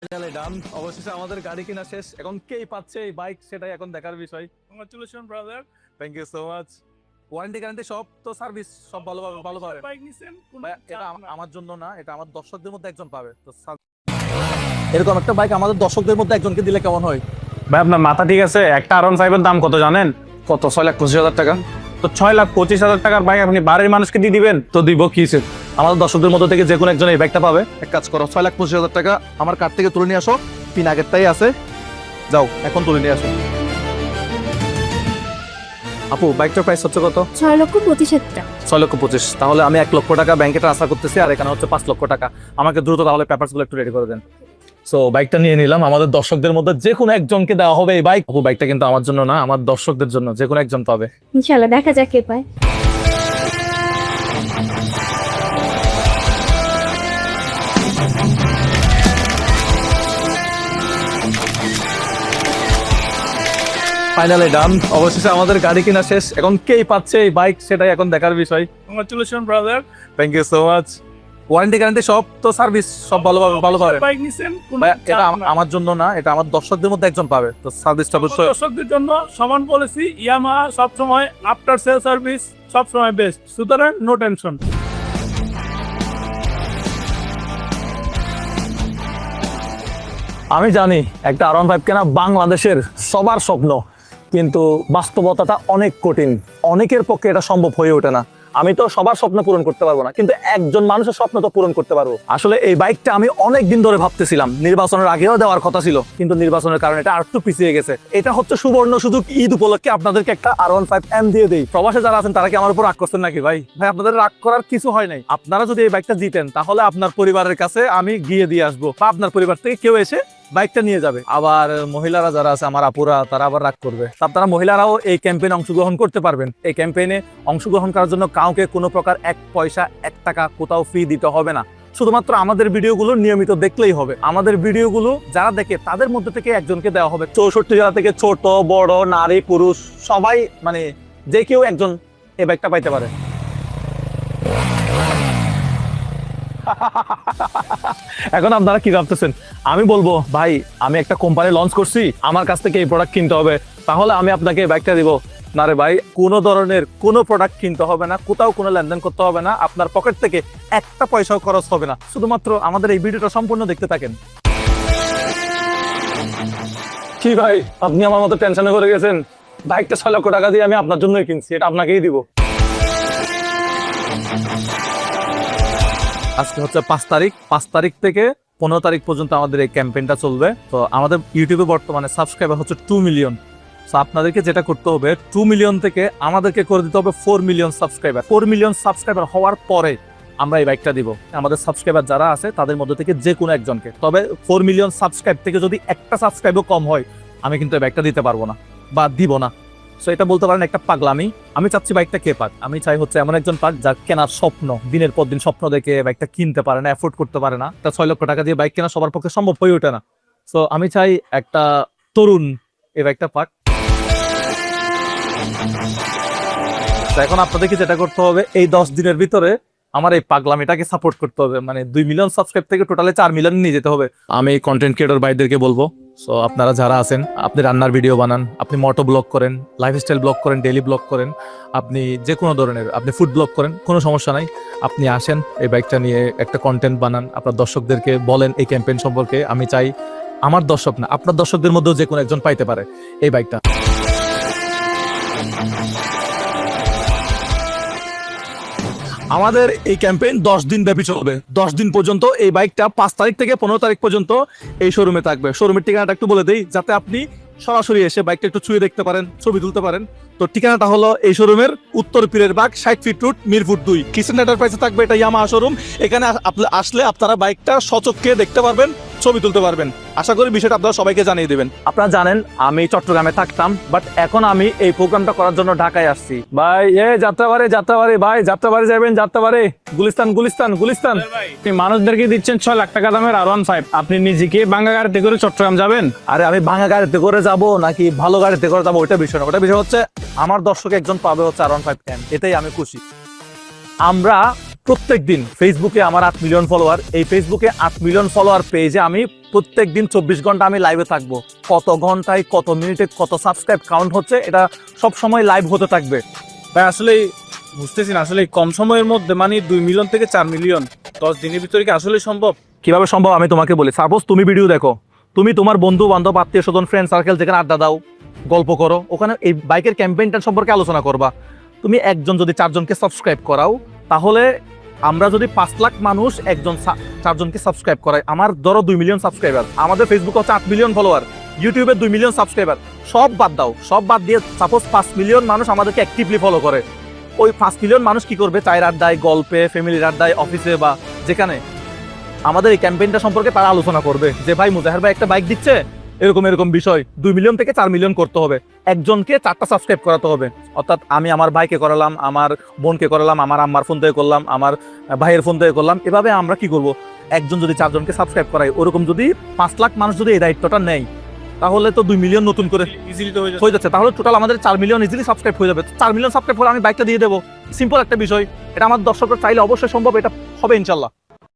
Finally ডান। অবশেষে আমাদের গাড়ি কিনা শেষ। এখন কে পাচ্ছে এই বাইক সেটাই এখন দেখার বিষয়। Congratulation brother. Thank you so much. Warranty guarantee সব তো সার্ভিস সব ভালো পাবে। বাইক নিছেন কোন ভাই, এটা চাপ না। আমার জন্য না, এটা আমার দর্শকদের মধ্যে একজন পাবে। তো এরকম একটা বাইক আমাদের দর্শকদের মধ্যে একজনকে দিলে কেমন হয়? ভাই আপনার মাথা ঠিক আছে? একটা R15 এর দাম কত জানেন? কত? 6,25,000 টাকা। তো 6,25,000 টাকার বাইক আপনি বাড়ির মানুষকে দিয়ে দিবেন? তো দিব কিসের? আমাদের দর্শকদের মধ্যে থেকে যে কোনো একজন এই বাইকটা পাবে। এক কাজ করো, 6,25,000 টাকা আমার কার্ড থেকে তুলে নিয়ে আসো। পিন আগেরটাই আছে, যাও এখন তুলে নিয়ে আসো। আপু, বাইকটার প্রাইস হচ্ছে কত? 6,25,000 টাকা। 6,25,000। তাহলে আমি 1,00,000 টাকা ব্যাংকে ট্রান্সফার করতেছি, আর এখানে হচ্ছে 5,00,000 টাকা। আমাকে দ্রুত তাহলে পেপারস গুলো একটু রেডি করে দেন। সো বাইকটা নিয়ে নিলাম। আমাদের দর্শকদের মধ্যে যে কোনো একজনকে দেওয়া হবে এই বাইক। আপু, বাইকটা কিন্তু আমার জন্য না, আমার দর্শকদের জন্য, যে কোনো একজন পাবে। ইনশাআল্লাহ দেখা যাক কে পায়। ফাইনালি ডান। অবশেষে আমাদের গাড়ি কিনা শেষ। এখন কে পাচ্ছে এই বাইক সেটাই এখন দেখার বিষয়। Congratulation brother. Thank you so much. Warranty guarantee সব তো সার্ভিস সব ভালো পাবে। বাইক নিছেন কোন ভাই, এটা চাপ না। আমার জন্য না, এটা আমার দর্শকদের মধ্যে একজন পাবে। তো সার্ভিসটা অবশ্যই। দর্শকদের জন্য সমান পলিসি। ইয়ামাহা সব সময় আফটার সেল সার্ভিস সব সময় বেস্ট, সুতরাং নো টেনশন। আমি জানি একটা R15 কেনা বাংলাদেশের সবার স্বপ্ন, কিন্তু বাস্তবতাটা অনেক কঠিন। অনেকের পক্ষে এটা সম্ভব হয়ে ওঠে না। আমি তো সবার স্বপ্ন পূরণ করতে পারবো না, কিন্তু একজন মানুষের স্বপ্ন তো পূরণ করতে পারবো। আসলে এই বাইকটা আমি অনেক দিন ধরে ভাবতেছিলাম, নির্বাচনের আগেও দেওয়ার কথা ছিল, কিন্তু নির্বাচনের কারণে এটা আরেকটু পিছিয়ে গেছে। এটা হচ্ছে সুবর্ণ সুযোগ, ঈদ উপলক্ষে আপনাদেরকে একটা R15M দিয়ে দেই। প্রবাসে যারা আছেন তারা কি আমার উপর রাগ করছেন নাকি? ভাই ভাই, আপনাদের রাগ করার কিছু হয় নাই। আপনারা যদি এই বাইকটা জিতেন, তাহলে আপনার পরিবারের কাছে আমি গিয়ে দিয়ে আসবো, বা আপনার পরিবার থেকে কেউ এসে বাইকটা নিয়ে যাবে। আবার মহিলারা যারা আছে, আমার আপুরা, তারা আবার রাগ করবে। আপনারা মহিলারাও এই ক্যাম্পেইনে অংশগ্রহণ করতে পারবেন। এই ক্যাম্পেইনে অংশগ্রহণ করার জন্য কাউকে কোনো প্রকার 1 পয়সা 1 টাকা কোথাও ফি দিতে হবে না। শুধুমাত্র আমাদের ভিডিওগুলো নিয়মিত দেখলেই হবে। আমাদের ভিডিওগুলো যারা দেখে তাদের মধ্যে থেকে একজনকে দেওয়া হবে। 64 জেলা থেকে ছোট বড় নারী পুরুষ সবাই, মানে যে কেউ একজন এই বাইকটা পাইতে পারে। এখন আপনারা কি ভাবতেছেন? আমি বলবো, ভাই আমি একটা কোম্পানি লঞ্চ করছি, আমার কাছ থেকে এই প্রোডাক্ট কিনতে হবে, তাহলে আমি আপনাকে এই বাইকটা দিব। না রে ভাই, কোনো ধরনের কোনো প্রোডাক্ট কিনতে হবে না, কোথাও কোনো লেনদেন করতে হবে না, আপনার পকেট থেকে একটা পয়সাও খরচ হবে না। শুধুমাত্র আমাদের এই ভিডিওটা সম্পূর্ণ দেখতে থাকেন। কি ভাই, আপনি আমার মতো টেনশনে করে গেছেন? বাইকটা 6,00,000 টাকা দিয়ে আমি আপনার জন্যই কিনছি, এটা আপনাকেই দিব। আজকে হচ্ছে 5 তারিখ। 5 তারিখ থেকে 15 তারিখ পর্যন্ত আমাদের এই ক্যাম্পেইনটা চলবে। তো আমাদের ইউটিউবে বর্তমানে সাবস্ক্রাইবার হচ্ছে 2 মিলিয়ন। সো আপনাদেরকে যেটা করতে হবে, 2 মিলিয়ন থেকে আমাদেরকে করে দিতে হবে 4 মিলিয়ন সাবস্ক্রাইবার। 4 মিলিয়ন সাবস্ক্রাইবার হওয়ার পরে আমরা এই বাইকটা দিব আমাদের সাবস্ক্রাইবার যারা আছে তাদের মধ্যে থেকে যে কোনো একজনকে। তবে 4 মিলিয়ন সাবস্ক্রাইব থেকে যদি একটা সাবস্ক্রাইবও কম হয়, আমি কিন্তু এই বাইকটা দিতে পারবো না বা দিব না। সো এটা বলতে পারেন একটা পাগলামি। আমি চাচ্ছি বাইকটা কে পাক, আমি চাই হচ্ছে এমন একজন পাক যার কেনার স্বপ্ন, দিনের পর দিন স্বপ্ন দেখে বাইকটা কিনতে পারে না, এফোর্ড করতে পারে না। তা 6,00,000 টাকা দিয়ে বাইক কেনা সবার পক্ষে সম্ভব হয়ে ওঠে না। সো আমি চাই একটা তরুণ এই বাইকটা পাক। তো এখন আপনাদেরকে যেটা করতে হবে, এই 10 দিনের ভিতরে আমার এই পাগলামিটাকে সাপোর্ট করতে হবে। মানে 2 মিলিয়ন সাবস্ক্রাইব থেকে টোটালে 4 মিলিয়ন নিয়ে যেতে হবে। আমি কন্টেন্ট ক্রিয়েটর ভাইদেরকে বলবো, সো আপনারা যারা আছেন, আপনি রান্নার ভিডিও বানান, আপনি মোটো ব্লগ করেন, লাইফস্টাইল ব্লগ করেন, ডেইলি ব্লগ করেন, আপনি যে কোনো ধরনের, আপনি ফুড ব্লগ করেন, কোনো সমস্যা নাই। আপনি আসেন, এই বাইকটা নিয়ে একটা কন্টেন্ট বানান, আপনার দর্শকদেরকে বলেন এই ক্যাম্পেইন সম্পর্কে। আমি চাই আমার দর্শক না, আপনার দর্শকদের মধ্যেও যে কোনো একজন পাইতে পারে এই বাইকটা। আমাদের এই ক্যাম্পেইন 10 দিন ব্যাপী চলবে। 10 দিন পর্যন্ত এই বাইকটা 5 তারিখ থেকে 15 তারিখ পর্যন্ত এই শোরুমে থাকবে। শোরুমের ঠিকানাটা একটু বলে দেই, যাতে আপনি সরাসরি এসে বাইকটা একটু ছুঁয়ে দেখতে পারেন, ছবি তুলতে পারেন। তো ঠিকানাটা হলো এই শোরুমের উত্তর পীরের বাগ, 60 ফিট রোড, মিরপুর 2, কিচেন এন্টারপ্রাইজে থাকবে। এটা ইয়ামাহা শোরুম। এখানে আসলে আপনারা বাইকটা সচক্ষে দেখতে পারবেন, ছবি তুলতে পারবেন। আশা করি বিষয়টা আপনারা সবাইকে জানিয়ে দেবেন। আপনারা জানেন আমি চট্টগ্রামে থাকতাম, বাট এখন আমি এই প্রোগ্রামটা করার জন্য ঢাকায় আসছি। ভাই যাত্রাবাড়ি ভাই, যাত্রাবাড়ি যাবেন, যাত্রাবাড়ি গুলিস্তান। আপনি মানুষদেরকে দিচ্ছেন 6,00,000 টাকা দামের R15, আপনি নিজেকে ভাঙা গাড়িতে করে চট্টগ্রাম যাবেন? আরে আমি ভাঙা গাড়িতে করে যাব নাকি ভালো গাড়িতে করে যাবো ওইটা বিষয় না। ওটা বিষয় হচ্ছে আমার দর্শক একজন পাবে হচ্ছে R15M, এটাই আমি খুশি। আমরা প্রত্যেকদিন ফেসবুকে আমার 8 মিলিয়ন ফলোয়ার, এই ফেসবুকে 8 মিলিয়ন ফলোয়ার পেজে আমি প্রত্যেকদিন 24 ঘন্টা আমি লাইভে থাকবো। কত ঘন্টায়, কত মিনিটে, কত সাবস্ক্রাইব কাউন্ট হচ্ছে, এটা সব সময় লাইভ হতে থাকবে। ভাই আসলে বুঝতেছি না, আসলে কম সময়ের মধ্যে মানে 2 মিলিয়ন থেকে 4 মিলিয়ন 10 দিনের ভিতরে কি আসলে সম্ভব? কিভাবে সম্ভব আমি তোমাকে বলি। সাপোজ তুমি ভিডিও দেখো, তুমি তোমার বন্ধু বান্ধব, আত্মীয় স্বজন, ফ্রেন্ড সার্কেল যেখানে আড্ডা দাও, গল্প করো, ওখানে এই বাইকের ক্যাম্পেইনটা সম্পর্কে আলোচনা করবা। তুমি একজন যদি 4 জনকে সাবস্ক্রাইব করাও, তাহলে আমরা যদি 5 লাখ মানুষ একজন 4 জনকে সাবস্ক্রাইব করাই, আমার ধরো 2 মিলিয়ন সাবস্ক্রাইবার, আমাদের ফেসবুকে হচ্ছে 8 মিলিয়ন ফলোয়ার, ইউটিউবে 2 মিলিয়ন সাবস্ক্রাইবার, সব বাদ দাও, সব বাদ দিয়ে সাপোজ 5 মিলিয়ন মানুষ আমাদেরকে অ্যাক্টিভলি ফলো করে। ওই 5 মিলিয়ন মানুষ কি করবে? চায়ের আড্ডায়, গল্পে, ফ্যামিলির আড্ডায়, অফিসে বা যেখানে আমাদের এই ক্যাম্পেইনটা সম্পর্কে তারা আলোচনা করবে যে ভাই মুজাহের ভাই একটা বাইক দিচ্ছে, এরকম এরকম বিষয়। 2 মিলিয়ন থেকে 4 মিলিয়ন করতে হবে, একজনকে 4টা সাবস্ক্রাইব করাতে হবে। অর্থাৎ আমি আমার ভাইকে করালাম, আমার বোনকে করালাম, আমার আম্মার ফোন থেকে করলাম, আমার ভাইয়ের ফোন থেকে করলাম। এভাবে আমরা কি করব? একজন যদি 4 জনকে সাবস্ক্রাইব করাই, ওরকম যদি 5 লাখ মানুষ যদি এই দায়িত্বটা নেয়, তাহলে তো 2 মিলিয়ন নতুন করে ইজিলি তো হয়ে যাচ্ছে। তাহলে টোটাল আমাদের 4 মিলিয়ন ইজিলি সাবস্ক্রাইব হয়ে যাবে। 4 মিলিয়ন সাবস্ক্রাইব হলে আমি বাইকটা দিয়ে দেবো, সিম্পল একটা বিষয়। এটা আমার দর্শকরা চাইলে অবশ্যই সম্ভব, এটা হবে ইনশাল্লাহ।